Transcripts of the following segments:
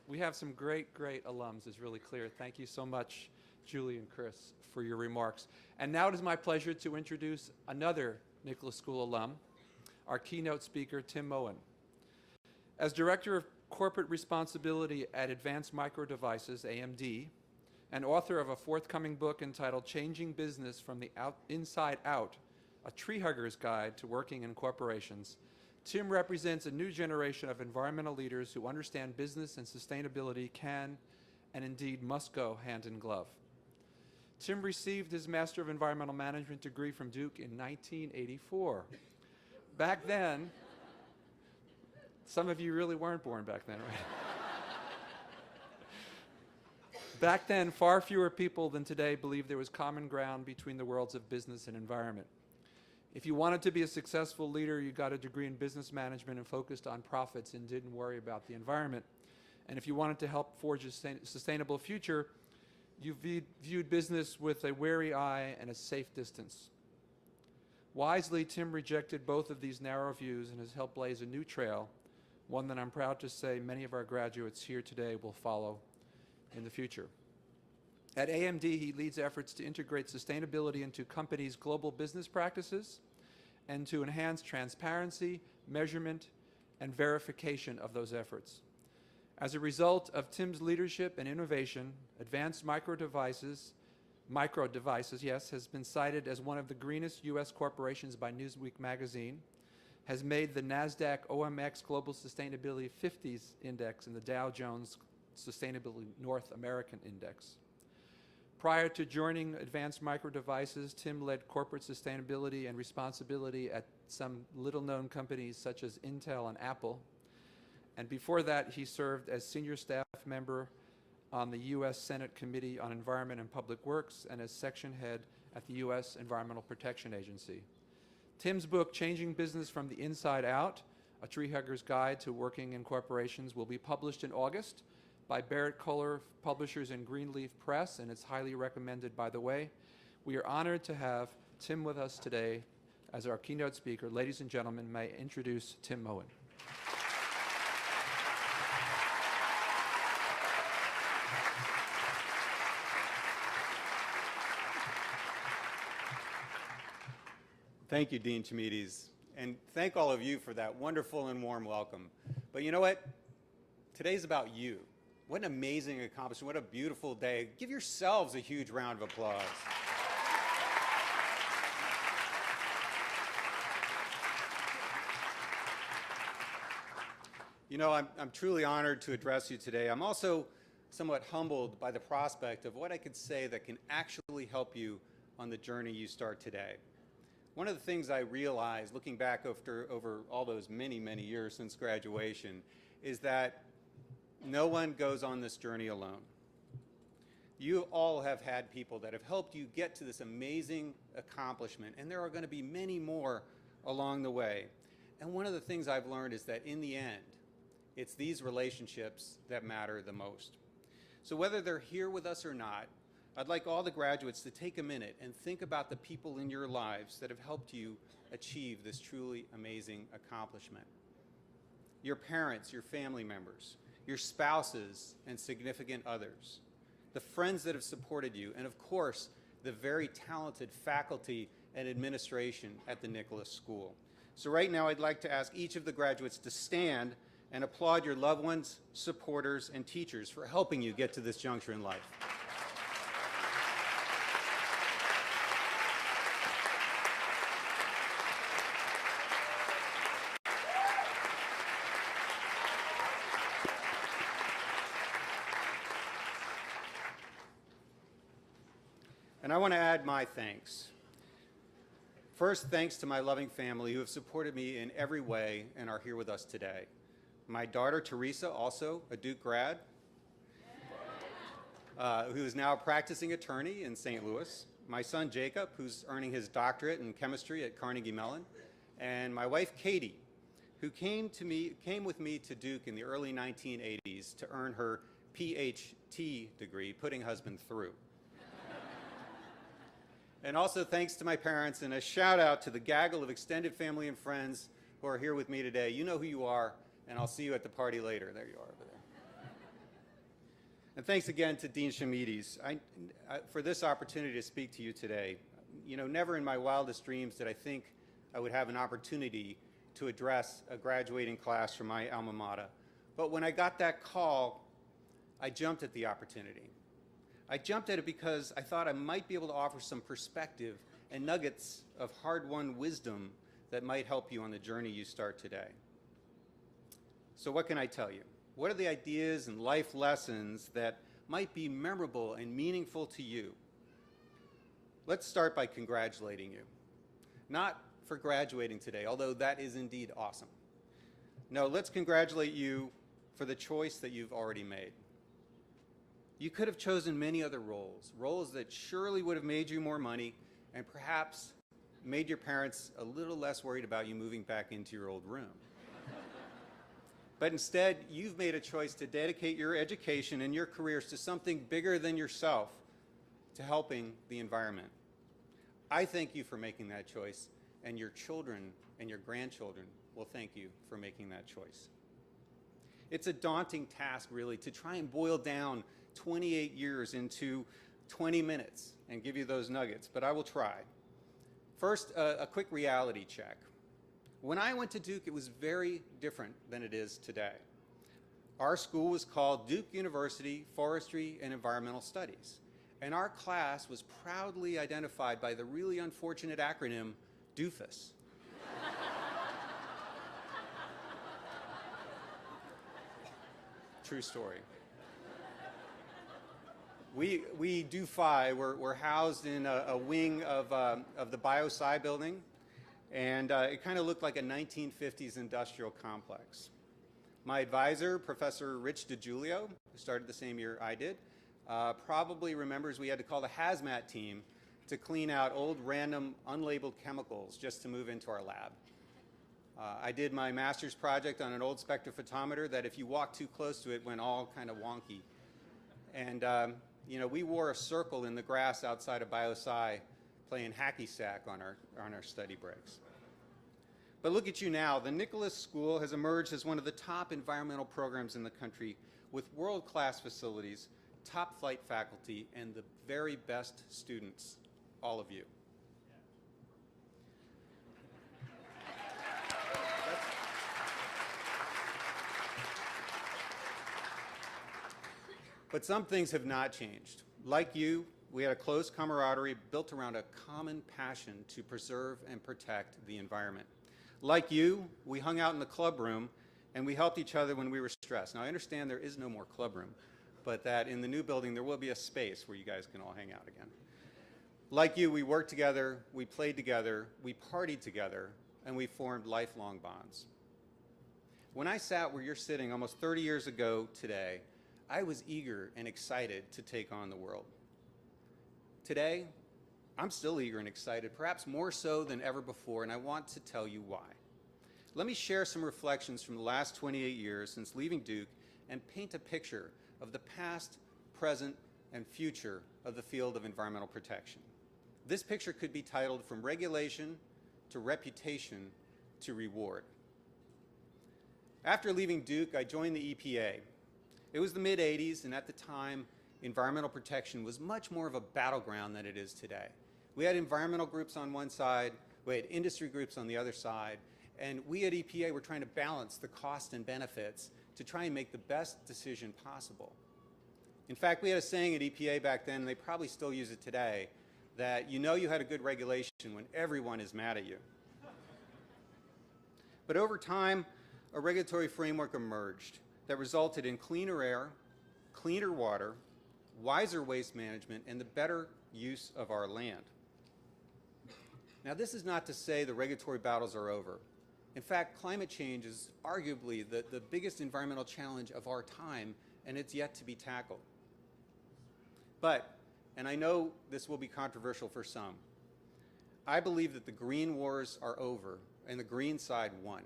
We have some great alums, is really clear. Thank you so much, Julie and Chris, for your remarks. And now it is my pleasure to introduce another Nicholas School alum, our keynote speaker, Tim Mohin. As Director of Corporate Responsibility at Advanced Micro Devices, AMD, and author of a forthcoming book entitled Changing Business from the Inside Out, a tree hugger's guide to working in corporations, Tim represents a new generation of environmental leaders who understand business and sustainability can and indeed must go hand in glove. Tim received his Master of Environmental Management degree from Duke in 1984. Back then, some of you really weren't born back then, right? Back then, far fewer people than today believed there was common ground between the worlds of business and environment. If you wanted to be a successful leader, you got a degree in business management and focused on profits and didn't worry about the environment. And if you wanted to help forge a sustainable future, you viewed business with a wary eye and a safe distance. Wisely, Tim rejected both of these narrow views and has helped blaze a new trail, one that I'm proud to say many of our graduates here today will follow in the future. At AMD, he leads efforts to integrate sustainability into companies' global business practices and to enhance transparency, measurement, and verification of those efforts. As a result of Tim's leadership and innovation, Advanced Micro Devices, yes, has been cited as one of the greenest U.S. corporations by Newsweek magazine, has made the NASDAQ OMX Global Sustainability 50s Index and the Dow Jones Sustainability North American Index. Prior to joining Advanced Micro Devices, Tim led corporate sustainability and responsibility at some little-known companies such as Intel and Apple. And before that, he served as senior staff member on the U.S. Senate Committee on Environment and Public Works and as section head at the U.S. Environmental Protection Agency. Tim's book, Changing Business from the Inside Out, A Tree Hugger's Guide to Working in Corporations, will be published in August by Barrett Kohler Publishers and Greenleaf Press, and it's highly recommended, by the way. We are honored to have Tim with us today as our keynote speaker. Ladies and gentlemen, may I introduce Tim Mohin. Thank you, Dean Chimides, and thank all of you for that wonderful and warm welcome. But you know what? Today's about you. What an amazing accomplishment. What a beautiful day. Give yourselves a huge round of applause. You know, I'm truly honored to address you today. I'm also somewhat humbled by the prospect of what I could say that can actually help you on the journey you start today. One of the things I realized looking back over all those many years since graduation is that no one goes on this journey alone. You all have had people that have helped you get to this amazing accomplishment, and there are going to be many more along the way. And one of the things I've learned is that in the end, it's these relationships that matter the most. So whether they're here with us or not, I'd like all the graduates to take a minute and think about the people in your lives that have helped you achieve this truly amazing accomplishment. Your parents, your family members, your spouses and significant others, the friends that have supported you, and of course, the very talented faculty and administration at the Nicholas School. So right now, I'd like to ask each of the graduates to stand and applaud your loved ones, supporters, and teachers for helping you get to this juncture in life. And I want to add my thanks. First, thanks to my loving family who have supported me in every way and are here with us today. My daughter, Teresa, also a Duke grad, who is now a practicing attorney in St. Louis. My son, Jacob, who's earning his doctorate in chemistry at Carnegie Mellon. And my wife, Katie, who came with me to Duke in the early 1980s to earn her PhD degree, putting husband through. And also thanks to my parents, and a shout out to the gaggle of extended family and friends who are here with me today. You know who you are, and I'll see you at the party later. There you are over there. And thanks again to Dean Shamides for this opportunity to speak to you today. You know, never in my wildest dreams did I think I would have an opportunity to address a graduating class from my alma mater. But when I got that call, I jumped at the opportunity. I jumped at it because I thought I might be able to offer some perspective and nuggets of hard-won wisdom that might help you on the journey you start today. So what can I tell you? What are the ideas and life lessons that might be memorable and meaningful to you? Let's start by congratulating you. Not for graduating today, although that is indeed awesome. No, let's congratulate you for the choice that you've already made. You could have chosen many other roles that surely would have made you more money and perhaps made your parents a little less worried about you moving back into your old room. But instead, you've made a choice to dedicate your education and your careers to something bigger than yourself, to helping the environment. I thank you for making that choice, and your children and your grandchildren will thank you for making that choice. It's a daunting task, really, to try and boil down 28 years into 20 minutes and give you those nuggets, but I will try. First, a quick reality check. When I went to Duke, it was very different than it is today. Our school was called Duke University Forestry and Environmental Studies, and our class was proudly identified by the really unfortunate acronym DOOFUS. True story. We DoFi, we're housed in a wing of the BioSci building, and it kind of looked like a 1950s industrial complex. My advisor, Professor Rich DiGiulio, who started the same year I did, probably remembers we had to call the hazmat team to clean out old random unlabeled chemicals just to move into our lab. I did my master's project on an old spectrophotometer that if you walked too close to it went all kind of wonky. And you know, we wore a circle in the grass outside of BioSci playing hacky sack on our study breaks. But look at you now. The Nicholas School has emerged as one of the top environmental programs in the country with world-class facilities, top flight faculty, and the very best students, all of you. But some things have not changed. Like you, we had a close camaraderie built around a common passion to preserve and protect the environment. Like you, we hung out in the club room and we helped each other when we were stressed. Now I understand there is no more club room, but that in the new building there will be a space where you guys can all hang out again. Like you, we worked together, we played together, we partied together, and we formed lifelong bonds. When I sat where you're sitting almost 30 years ago today, I was eager and excited to take on the world. Today, I'm still eager and excited, perhaps more so than ever before, and I want to tell you why. Let me share some reflections from the last 28 years since leaving Duke and paint a picture of the past, present, and future of the field of environmental protection. This picture could be titled From Regulation to Reputation to Reward. After leaving Duke, I joined the EPA. It was the mid-'80s, and at the time, environmental protection was much more of a battleground than it is today. We had environmental groups on one side, we had industry groups on the other side, and we at EPA were trying to balance the cost and benefits to try and make the best decision possible. In fact, we had a saying at EPA back then, and they probably still use it today, that you know you had a good regulation when everyone is mad at you. But over time, a regulatory framework emerged that resulted in cleaner air, cleaner water, wiser waste management, and the better use of our land. Now, this is not to say the regulatory battles are over. In fact, climate change is arguably the biggest environmental challenge of our time, and it's yet to be tackled. But, and I know this will be controversial for some, I believe that the green wars are over and the green side won.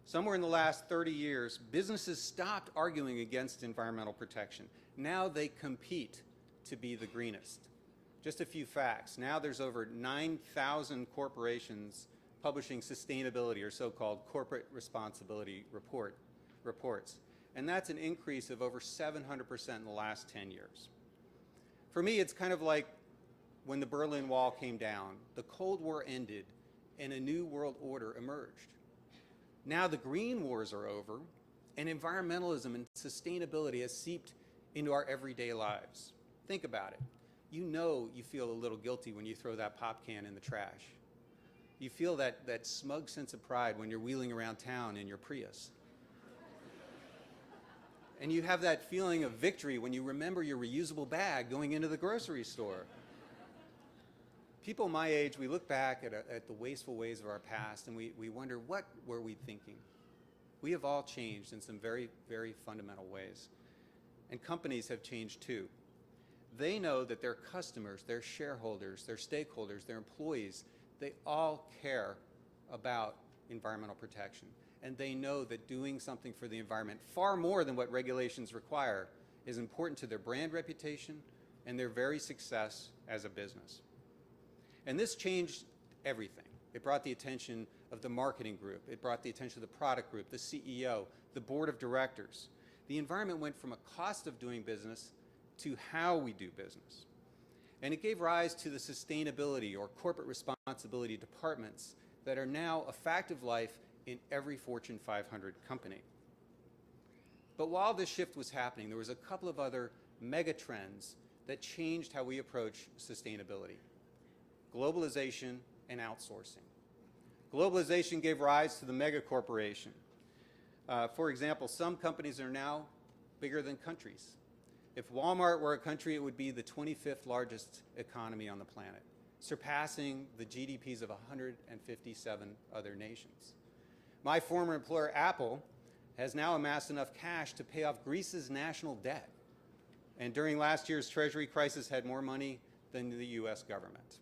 Somewhere in the last 30 years, businesses stopped arguing against environmental protection. Now they compete to be the greenest. Just a few facts. Now there's over 9,000 corporations publishing sustainability or so-called corporate responsibility reports. and that's an increase of over 700% in the last 10 years. For me, it's kind of like when the Berlin Wall came down, the Cold War ended, and a new world order emerged. Now the green wars are over, and environmentalism and sustainability has seeped into our everyday lives. Think about it. You know you feel a little guilty when you throw that pop can in the trash. You feel that smug sense of pride when you're wheeling around town in your Prius. And you have that feeling of victory when you remember your reusable bag going into the grocery store. People my age, we look back at the wasteful ways of our past and we wonder, what were we thinking? We have all changed in some very, very fundamental ways. And companies have changed too. They know that their customers, their shareholders, their stakeholders, their employees, they all care about environmental protection. And they know that doing something for the environment, far more than what regulations require, is important to their brand reputation and their very success as a business. And this changed everything. It brought the attention of the marketing group. It brought the attention of the product group, the CEO, the board of directors. The environment went from a cost of doing business to how we do business. And it gave rise to the sustainability or corporate responsibility departments that are now a fact of life in every Fortune 500 company. But while this shift was happening, there was a couple of other mega trends that changed how we approach sustainability: globalization and outsourcing. Globalization gave rise to the mega corporation. For example, some companies are now bigger than countries. If Walmart were a country, it would be the 25th largest economy on the planet, surpassing the GDPs of 157 other nations. My former employer, Apple, has now amassed enough cash to pay off Greece's national debt. And during last year's Treasury crisis, had more money than the US government.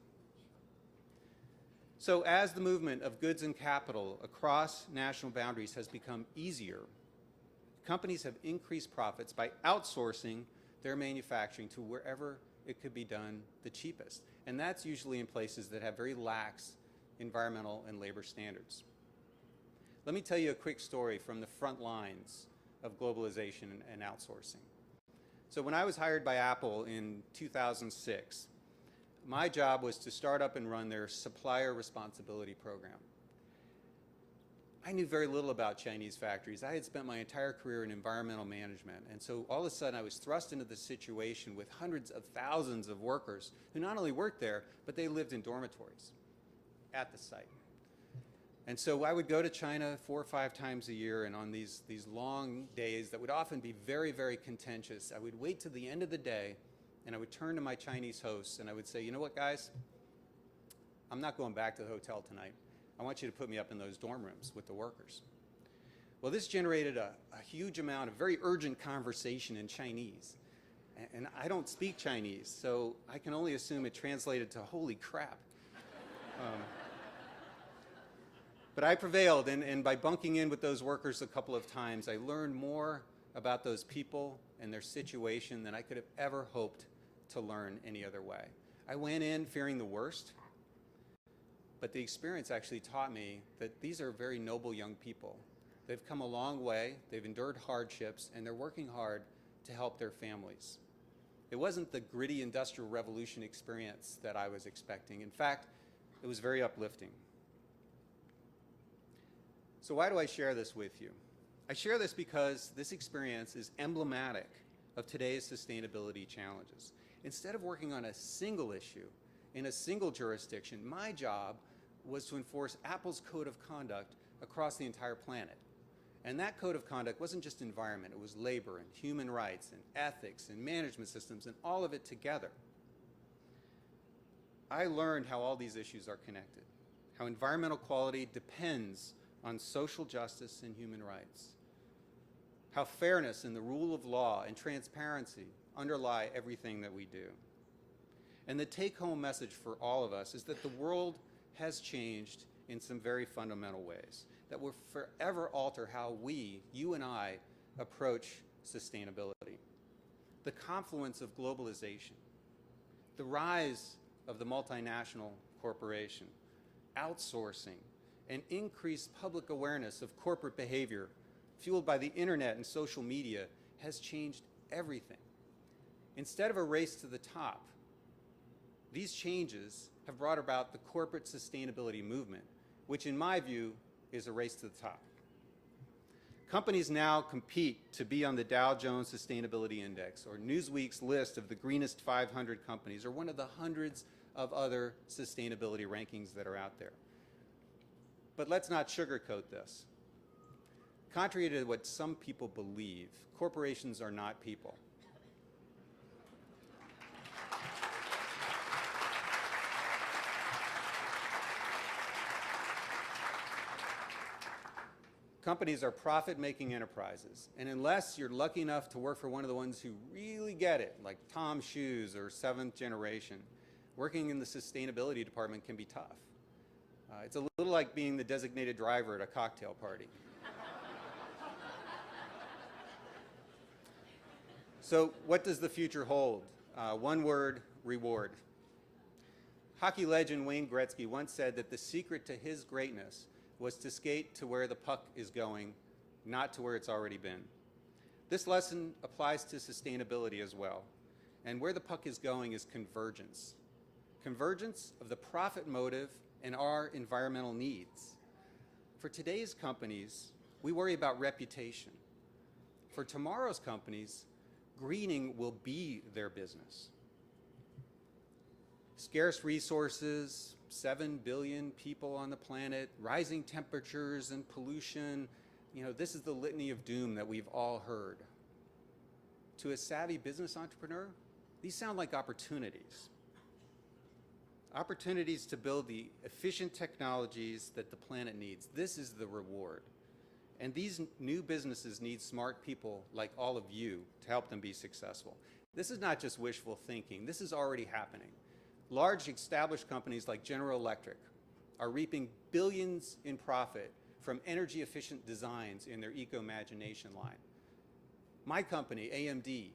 So as the movement of goods and capital across national boundaries has become easier, companies have increased profits by outsourcing their manufacturing to wherever it could be done the cheapest. And that's usually in places that have very lax environmental and labor standards. Let me tell you a quick story from the front lines of globalization and outsourcing. So when I was hired by Apple in 2006, my job was to start up and run their supplier responsibility program. I knew very little about Chinese factories. I had spent my entire career in environmental management, and so all of a sudden I was thrust into this situation with hundreds of thousands of workers who not only worked there, but they lived in dormitories at the site. And so I would go to China 4 or 5 times a year, and on these long days that would often be very, very contentious, I would wait to the end of the day, and I would turn to my Chinese hosts, and I would say, you know what, guys? I'm not going back to the hotel tonight. I want you to put me up in those dorm rooms with the workers. Well, this generated a huge amount of very urgent conversation in Chinese. And I don't speak Chinese, so I can only assume it translated to holy crap. But I prevailed, and by bunking in with those workers a couple of times, I learned more about those people and their situation than I could have ever hoped to learn any other way. I went in fearing the worst, but the experience actually taught me that these are very noble young people. They've come a long way, they've endured hardships, and they're working hard to help their families. It wasn't the gritty industrial revolution experience that I was expecting. In fact, it was very uplifting. So why do I share this with you? I share this because this experience is emblematic of today's sustainability challenges. Instead of working on a single issue in a single jurisdiction, my job was to enforce Apple's code of conduct across the entire planet. And that code of conduct wasn't just environment, it was labor and human rights and ethics and management systems and all of it together. I learned how all these issues are connected, how environmental quality depends on social justice and human rights, how fairness and the rule of law and transparency underlie everything that we do. And the take-home message for all of us is that the world has changed in some very fundamental ways that will forever alter how we, you and I, approach sustainability. The confluence of globalization, the rise of the multinational corporation, outsourcing, and increased public awareness of corporate behavior fueled by the internet and social media, has changed everything. Instead of a race to the top, these changes have brought about the corporate sustainability movement, which in my view is a race to the top. Companies now compete to be on the Dow Jones Sustainability Index or Newsweek's list of the greenest 500 companies or one of the hundreds of other sustainability rankings that are out there. But let's not sugarcoat this. Contrary to what some people believe, corporations are not people. Companies are profit-making enterprises, and unless you're lucky enough to work for one of the ones who really get it, like Tom's Shoes or Seventh Generation, working in the sustainability department can be tough. It's a little like being the designated driver at a cocktail party. So what does the future hold? One word: reward. Hockey legend Wayne Gretzky once said that the secret to his greatness was to skate to where the puck is going, not to where it's already been. This lesson applies to sustainability as well. And where the puck is going is convergence. Convergence of the profit motive and our environmental needs. For today's companies, we worry about reputation. For tomorrow's companies, greening will be their business. Scarce resources, 7 billion people on the planet, rising temperatures and pollution. This is the litany of doom that we've all heard. To a savvy business entrepreneur, these sound like opportunities. Opportunities to build the efficient technologies that the planet needs. This is the reward. And these new businesses need smart people like all of you to help them be successful. This is not just wishful thinking. This is already happening. Large established companies like General Electric are reaping billions in profit from energy efficient designs in their Eco-Imagination line. My company, AMD,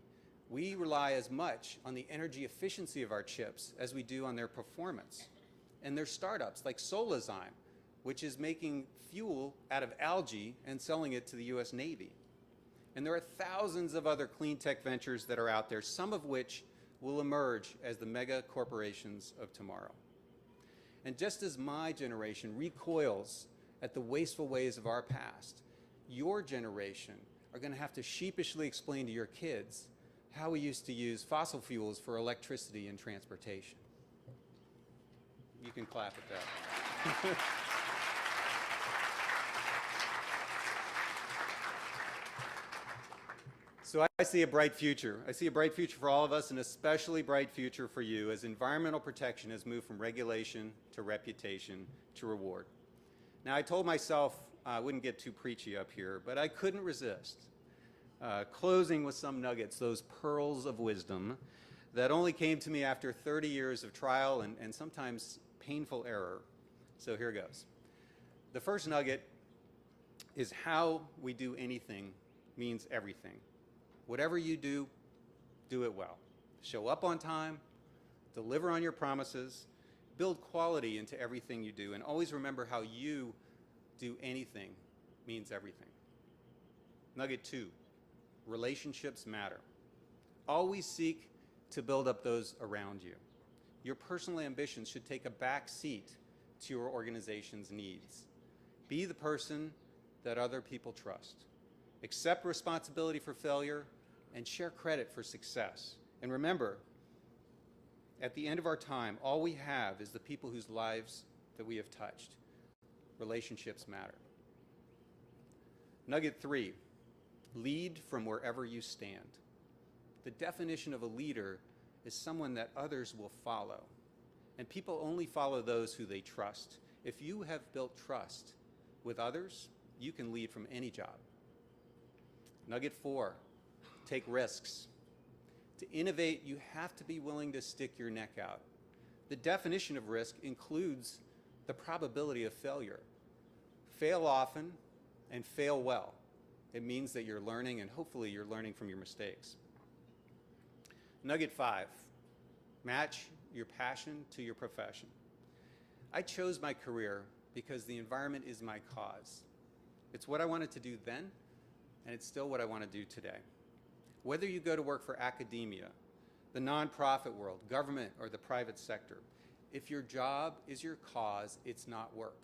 we rely as much on the energy efficiency of our chips as we do on their performance. And there's startups like Solazyme, which is making fuel out of algae and selling it to the US Navy. And there are thousands of other clean tech ventures that are out there, some of which will emerge as the mega corporations of tomorrow. And just as my generation recoils at the wasteful ways of our past, your generation are going to have to sheepishly explain to your kids how we used to use fossil fuels for electricity and transportation. You can clap at that. So I see a bright future. I see a bright future for all of us, and especially bright future for you as environmental protection has moved from regulation to reputation to reward. Now, I told myself I wouldn't get too preachy up here, but I couldn't resist. Closing with some nuggets, those pearls of wisdom that only came to me after 30 years of trial and sometimes painful error. So here goes. The first nugget is how we do anything means everything. Whatever you do, do it well. Show up on time, deliver on your promises, build quality into everything you do, and always remember how you do anything means everything. Nugget 2, relationships matter. Always seek to build up those around you. Your personal ambitions should take a back seat to your organization's needs. Be the person that other people trust. Accept responsibility for failure and share credit for success. And remember, at the end of our time, all we have is the people whose lives that we have touched. Relationships matter. Nugget 3, lead from wherever you stand. The definition of a leader is someone that others will follow. And people only follow those who they trust. If you have built trust with others, you can lead from any job. Nugget 4, take risks. To innovate, you have to be willing to stick your neck out. The definition of risk includes the probability of failure. Fail often and fail well. It means that you're learning, and hopefully you're learning from your mistakes. Nugget 5, match your passion to your profession. I chose my career because the environment is my cause. It's what I wanted to do then, and it's still what I want to do today. Whether you go to work for academia, the nonprofit world, government, or the private sector, if your job is your cause, it's not work.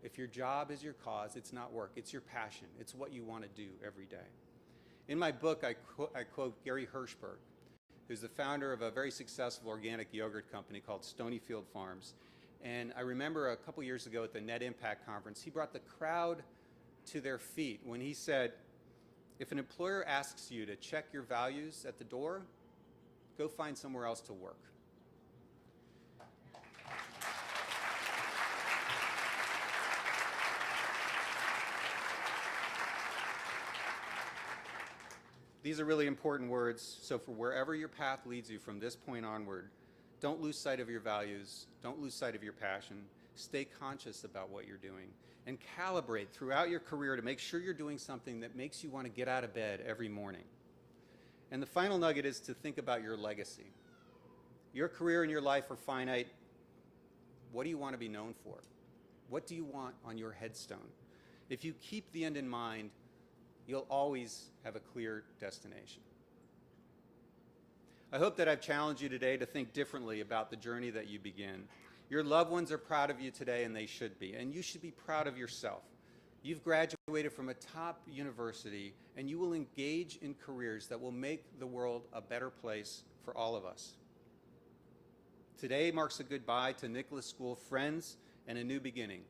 If your job is your cause, it's not work. It's your passion. It's what you want to do every day. In my book, I quote Gary Hirschberg, who's the founder of a very successful organic yogurt company called Stonyfield Farms. And I remember a couple years ago at the Net Impact Conference, he brought the crowd to their feet when he said, if an employer asks you to check your values at the door, go find somewhere else to work. These are really important words, so for wherever your path leads you from this point onward, don't lose sight of your values, don't lose sight of your passion, stay conscious about what you're doing, and calibrate throughout your career to make sure you're doing something that makes you want to get out of bed every morning. And the final nugget is to think about your legacy. Your career and your life are finite. What do you want to be known for? What do you want on your headstone? If you keep the end in mind, you'll always have a clear destination. I hope that I've challenged you today to think differently about the journey that you begin. Your loved ones are proud of you today, and they should be. And you should be proud of yourself. You've graduated from a top university, and you will engage in careers that will make the world a better place for all of us. Today marks a goodbye to Nicholas School friends and a new beginning,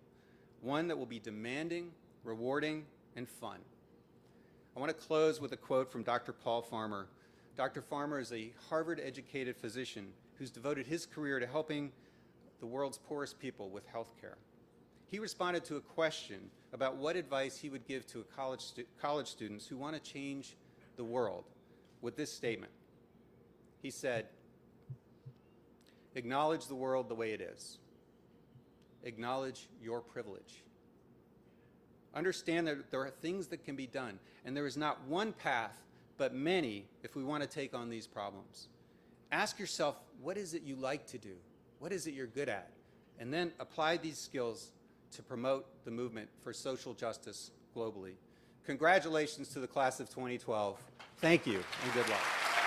one that will be demanding, rewarding, and fun. I want to close with a quote from Dr. Paul Farmer. Dr. Farmer is a Harvard-educated physician who's devoted his career to helping the world's poorest people with health care. He responded to a question about what advice he would give to college students who want to change the world with this statement. He said, "Acknowledge the world the way it is. Acknowledge your privilege. Understand that there are things that can be done, and there is not one path, but many if we want to take on these problems. Ask yourself, what is it you like to do? What is it you're good at? And then apply these skills to promote the movement for social justice globally." Congratulations to the class of 2012. Thank you, and good luck.